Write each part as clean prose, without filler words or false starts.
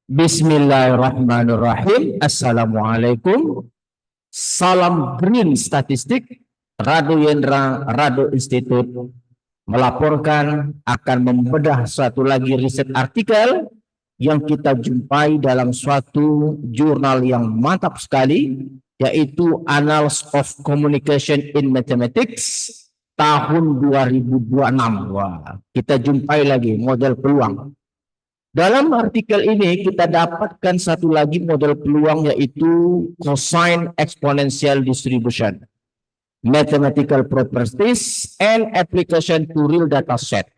Bismillahirrahmanirrahim. Assalamualaikum. Salam green statistik. Rado Yendra, Rado Institute melaporkan akan membedah satu lagi riset artikel yang kita jumpai dalam suatu jurnal yang mantap sekali, yaitu Annals of Communication in Mathematics tahun 2026. Wah, kita jumpai lagi model peluang. Dalam artikel ini kita dapatkan satu lagi model peluang, yaitu cosine exponential distribution, mathematical properties and application to real data set.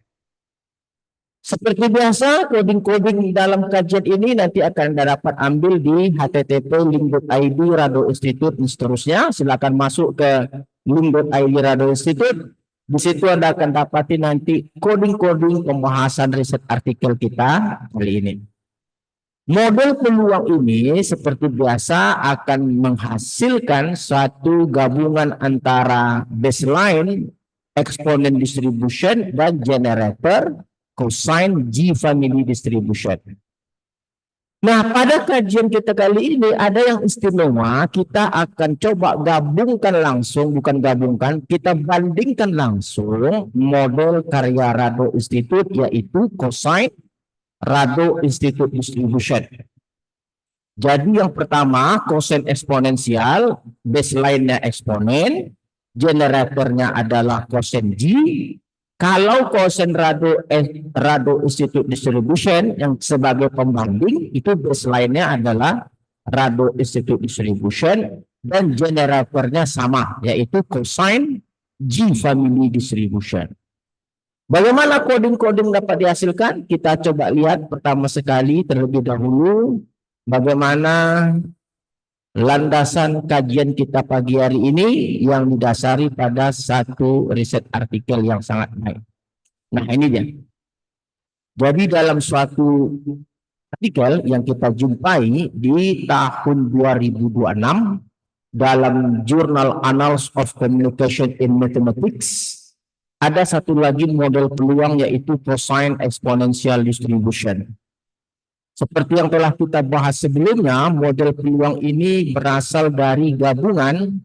Seperti biasa, coding-coding dalam kajian ini nanti akan Anda dapat ambil di http://link.id Rado Institute dan seterusnya. Silakan masuk ke link.id Rado Institute. Di situ Anda akan dapati nanti coding-coding pembahasan riset artikel kita kali ini. Model peluang ini seperti biasa akan menghasilkan satu gabungan antara baseline, exponent distribution, dan generator cosine G family distribution. Nah, pada kajian kita kali ini ada yang istimewa. Kita akan coba gabungkan langsung, bukan gabungkan, kita bandingkan langsung model karya Rado Institute, yaitu cosine Rado Institute distribution. Jadi yang pertama cosine eksponensial, baseline-nya eksponen, generatornya adalah cosine G. Kalau cosine Rado Institute distribution yang sebagai pembanding itu baseline-nya adalah Rado Institute distribution dan generatornya sama, yaitu cosine G family distribution. Bagaimana coding-coding dapat dihasilkan? Kita coba lihat pertama sekali terlebih dahulu bagaimana landasan kajian kita pagi hari ini yang didasari pada satu riset artikel yang sangat baik. Nah, ini dia. Jadi dalam suatu artikel yang kita jumpai di tahun 2026 dalam jurnal Annals of Communication in Mathematics, ada satu lagi model peluang, yaitu cosine exponential distribution. Seperti yang telah kita bahas sebelumnya, model peluang ini berasal dari gabungan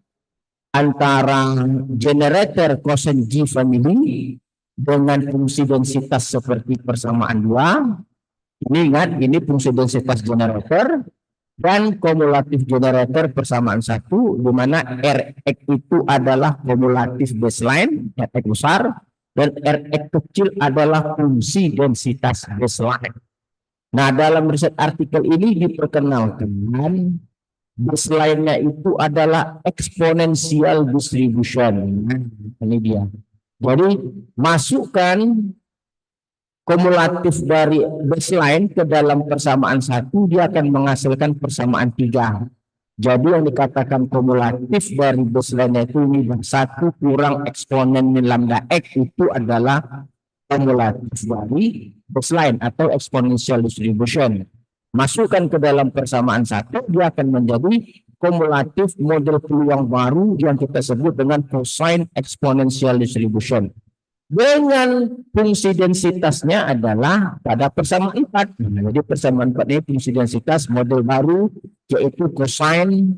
antara generator cosine G family dengan fungsi densitas seperti persamaan 2. Ini ingat, ini fungsi densitas generator, dan kumulatif generator persamaan 1, di mana Rx itu adalah kumulatif baseline, Rx besar, dan Rx kecil adalah fungsi densitas baseline. Nah, dalam riset artikel ini diperkenalkan baseline-nya itu adalah exponential distribution. Ini dia. Jadi masukkan kumulatif dari baseline ke dalam persamaan 1, dia akan menghasilkan persamaan 3. Jadi yang dikatakan kumulatif dari baseline itu ini 1 kurang eksponen lambda x itu adalah kumulatif dari baseline atau exponential distribution. Masukkan ke dalam persamaan 1, dia akan menjadi kumulatif model peluang baru yang kita sebut dengan cosine exponential distribution. Dengan fungsi densitasnya adalah pada persamaan 4. Jadi persamaan 4 ini fungsi densitas model baru, yaitu cosine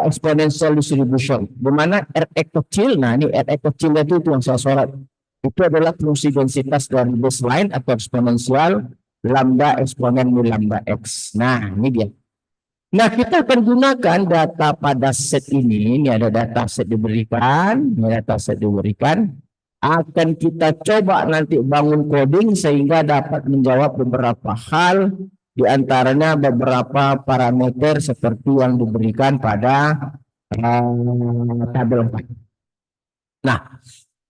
exponential distribution. Di mana Rx kecil, nah ini Rx kecil itu yang saya sorot. Itu adalah fungsi densitas dari baseline atau eksponensial lambda eksponen lambda x. Nah, ini dia. Nah, kita akan gunakan data pada set ini. Ini ada data set diberikan. Ini data set diberikan. Akan kita coba nanti bangun coding sehingga dapat menjawab beberapa hal. Di antaranya beberapa parameter seperti yang diberikan pada tabel 4. Nah,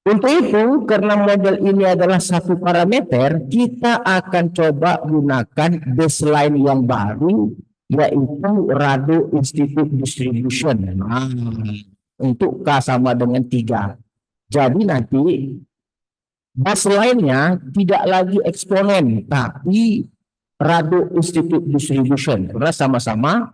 untuk itu, karena model ini adalah satu parameter, kita akan coba gunakan baseline yang baru, yaitu Rado Institute distribution. Nah, untuk K sama dengan 3. Jadi nanti baseline-nya tidak lagi eksponen, tapi Rado Institute distribution. Karena sama-sama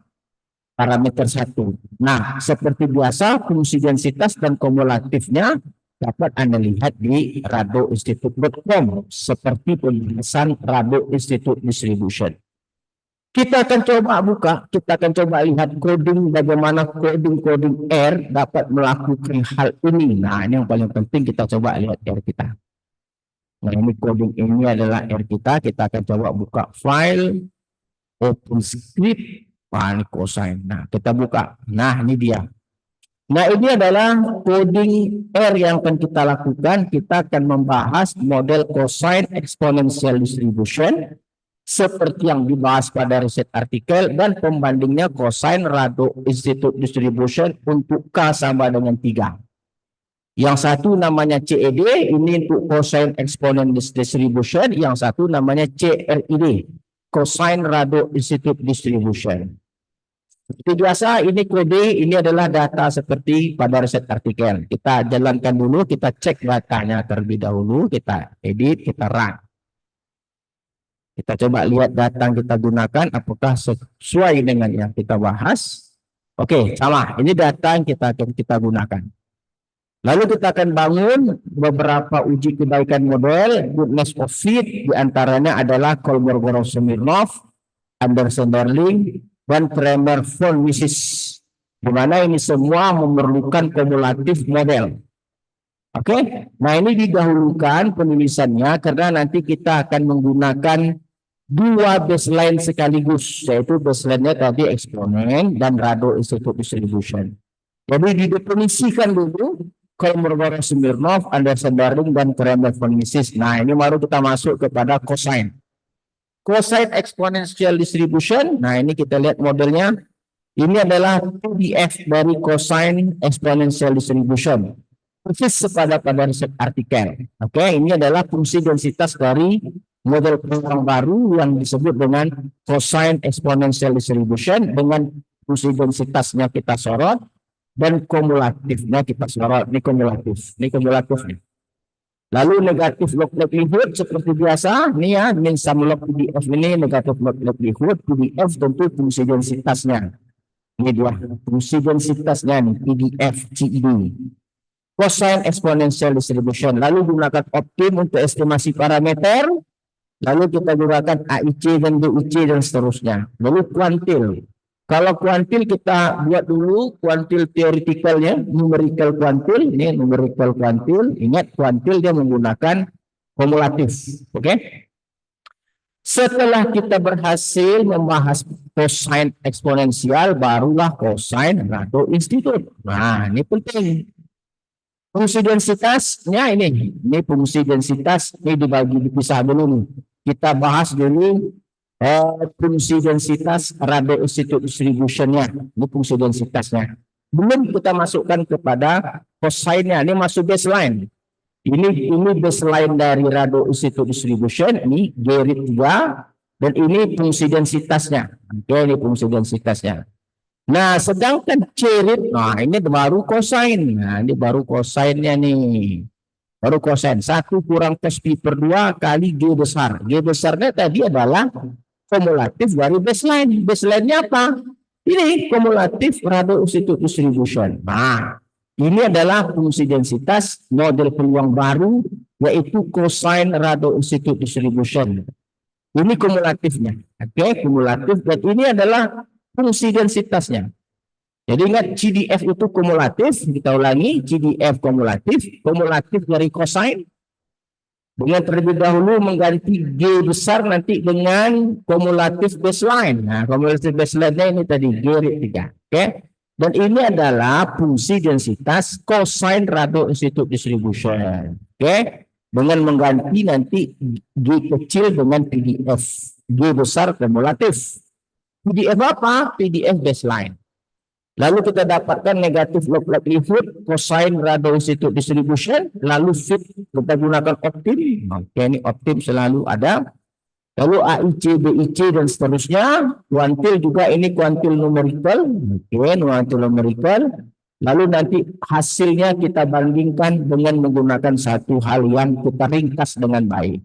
parameter 1. Nah, seperti biasa, fungsi densitas dan kumulatifnya dapat Anda lihat di radoinstitute.com seperti pembahasan Rado Institute Distribution. Kita akan coba buka, kita akan coba lihat coding, bagaimana coding R dapat melakukan hal ini. Nah, ini yang paling penting, kita coba lihat R kita. Nah, ini coding ini adalah R kita akan coba buka file, open script, ini cosine. Nah, kita buka. Nah, ini dia. Nah, ini adalah coding R yang akan kita lakukan. Kita akan membahas model cosine exponential distribution seperti yang dibahas pada riset artikel dan pembandingnya cosine rado institute distribution untuk K sama dengan 3. Yang satu namanya CED, ini untuk cosine exponent distribution. Yang satu namanya CRID, cosine rado institute distribution. Seperti biasa, ini kode, ini adalah data seperti pada riset artikel. Kita jalankan dulu, kita cek datanya terlebih dahulu, kita edit, kita run. Kita coba lihat data yang kita gunakan apakah sesuai dengan yang kita bahas. Oke, sama. Ini data yang kita gunakan. Lalu kita akan bangun beberapa uji kebaikan model, goodness of fit, diantaranya adalah Kolmogorov-Smirnov, Anderson-Darling, dan Kramer-von Mises. Di mana ini semua memerlukan kumulatif model. Oke, nah ini didahulukan penulisannya karena nanti kita akan menggunakan dua baseline sekaligus, yaitu baseline-nya tadi eksponen dan rado institute distribution. Jadi didefinisikan dulu Kolmogorov-Smirnov, Anderson-Darling, dan Kramer-von Mises. Nah, ini baru kita masuk kepada cosine. Cosine exponential distribution. Nah, ini kita lihat modelnya. Ini adalah PDF dari cosine exponential distribution. Persis pada riset artikel. Oke, ini adalah fungsi densitas dari model peluang baru yang disebut dengan cosine exponential distribution, dengan fungsi densitasnya kita sorot dan kumulatifnya kita sorot. Ini kumulatif nih. Lalu negatif log likelihood seperti biasa, ini ya, min sum log PDF ini negatif log likelihood, PDF tentu fungsi densitasnya. Ini dua fungsi densitasnya nih, PDF CED. Cosine exponential distribution. Lalu gunakan optim untuk estimasi parameter. Lalu kita gunakan AIC dan DIC dan seterusnya. Lalu kuantil. Kalau kuantil kita buat dulu kuantil teoretikalnya, numerical kuantil. Ini numerical kuantil. Ingat kuantil dia menggunakan kumulatif. Oke? Setelah kita berhasil membahas cosine eksponensial, barulah cosine rado institute. Nah, ini penting. Fungsi densitasnya ini fungsi densitas, ini dipisah dulu nih. Kita bahas dulu fungsi densitas rado institute distributionnya. Ini fungsi densitasnya. Belum kita masukkan kepada cosine-nya. Ini masuk baseline. Ini baseline dari rado institute distribution. Ini Gerit 3 dan ini fungsi densitasnya. Oke, ini fungsi densitasnya. Nah, sedangkan cerit, nah ini baru cosine. Nah, ini baru cosine-nya nih. Baru cosine. 1 kurang cos pi per 2 kali G besar. G besarnya tadi adalah kumulatif dari baseline. Baseline-nya apa? Ini kumulatif rado institute distribution. Nah, ini adalah fungsi densitas model peluang baru, yaitu cosine rado institute distribution. Ini kumulatifnya. Oke, kumulatif. Dan ini adalah fungsi densitasnya. Jadi ingat CDF itu kumulatif, kita ulangi, CDF kumulatif dari cosine dengan terlebih dahulu mengganti G besar nanti dengan kumulatif baseline. Nah, kumulatif baseline-nya ini tadi Gerit 3. Oke. Dan ini adalah fungsi densitas cosine rado institute distribution. Oke. Dengan mengganti nanti G kecil dengan PDF. G besar kumulatif. PDF apa? PDF baseline. Lalu kita dapatkan negatif log likelihood, cosine rado institute distribution, lalu fit kita gunakan optim. Oke, ini optim selalu ada. Lalu AIC, BIC dan seterusnya. Kuantil juga ini kuantil numerical. Oke, kuantil numerical. Lalu nanti hasilnya kita bandingkan dengan menggunakan satu hal yang kita ringkas dengan baik.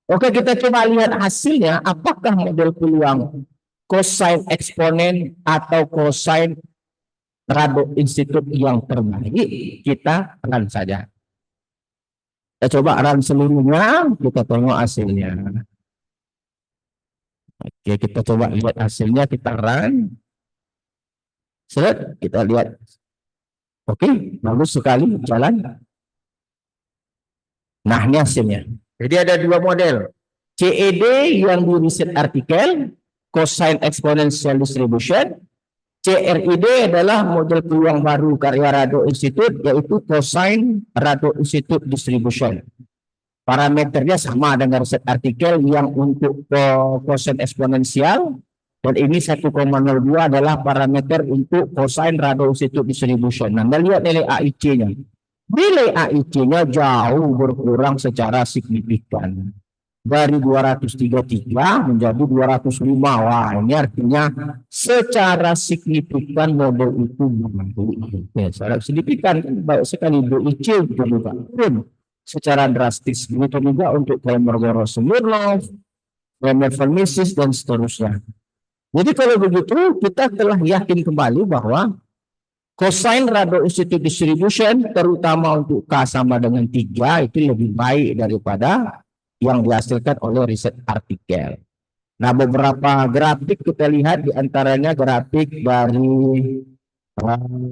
Oke, kita coba lihat hasilnya. Apakah model peluang cosine eksponen atau cosine rado institut yang terbaik? Kita run saja. Kita coba run seluruhnya, kita tengok hasilnya. Oke, kita coba lihat hasilnya, kita run. Kita lihat. Oke, bagus sekali jalan. Nah, ini hasilnya. Jadi ada dua model. CED yang di riset artikel, cosine exponential distribution. CRID adalah model peluang baru karya Rado Institute, yaitu cosine Rado Institute distribution. Parameternya sama dengan riset artikel yang untuk cosine eksponensial, dan ini 1,02 adalah parameter untuk cosine Rado Institute distribution. Nah, lihat nilai AIC-nya. Nilai AIC-nya jauh berkurang secara signifikan. Dari 233 menjadi 205. Wah, ini artinya secara signifikan model itu mampu. Secara signifikan baik sekali BIC juga turun secara drastis. Begitu juga untuk Kolmogorov-Smirnov, Kremer-Vermeersch, dan seterusnya. Jadi kalau begitu kita telah yakin kembali bahwa cosine Rado Institute distribution terutama untuk K sama dengan 3 itu lebih baik daripada yang dihasilkan oleh riset artikel. Nah, beberapa grafik kita lihat, diantaranya grafik dari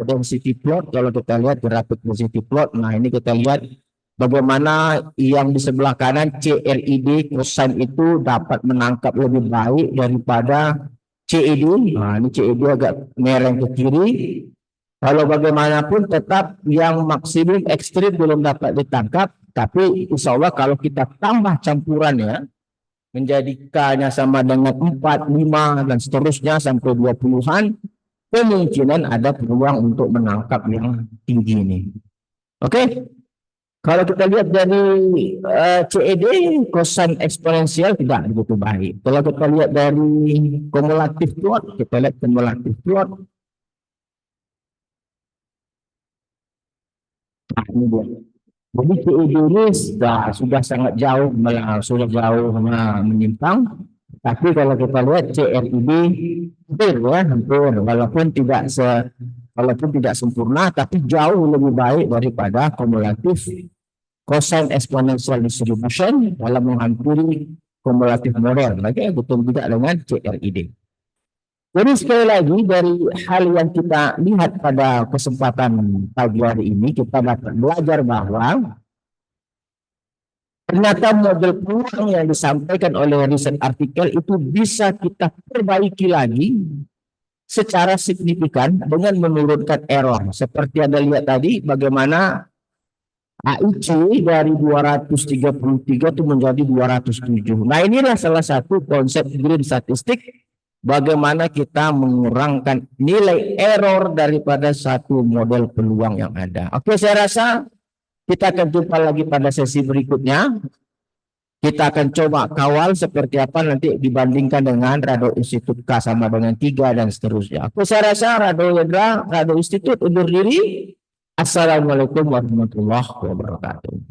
density plot. Kalau kita lihat grafik density plot, nah ini kita lihat bagaimana yang di sebelah kanan CRID cosine itu dapat menangkap lebih baik daripada CED. Nah, ini CED agak mereng ke kiri. Kalau bagaimanapun tetap yang maksimum ekstrim belum dapat ditangkap, tapi insya Allah kalau kita tambah campurannya menjadi K-nya sama dengan 4, 5, dan seterusnya sampai 20-an, kemungkinan ada peluang untuk menangkap yang tinggi ini. Oke, kalau kita lihat dari CED, cosine eksponensial tidak begitu baik. Kalau kita lihat dari kumulatif plot, kita lihat kumulatif plot. Nah, ini dia. Jadi CED ini sudah sangat jauh, menyimpang. Tapi kalau kita lihat CRID hampir, walaupun tidak sempurna, tapi jauh lebih baik daripada kumulatif cosine exponential distribution dalam menghampiri kumulatif model. Lagi betul juga dengan CRID. Jadi sekali lagi dari hal yang kita lihat pada kesempatan pagi hari ini, kita dapat belajar bahwa ternyata model peluang yang disampaikan oleh riset artikel itu bisa kita perbaiki lagi secara signifikan dengan menurunkan error. Seperti Anda lihat tadi bagaimana AIC dari 233 itu menjadi 207. Nah, inilah salah satu konsep green statistik. Bagaimana kita mengurangkan nilai error daripada satu model peluang yang ada. Oke, saya rasa kita akan jumpa lagi pada sesi berikutnya. Kita akan coba kawal seperti apa nanti dibandingkan dengan Rado Institute K sama dengan 3 dan seterusnya. Oke, saya rasa Rado Institute undur diri. Assalamualaikum warahmatullahi wabarakatuh.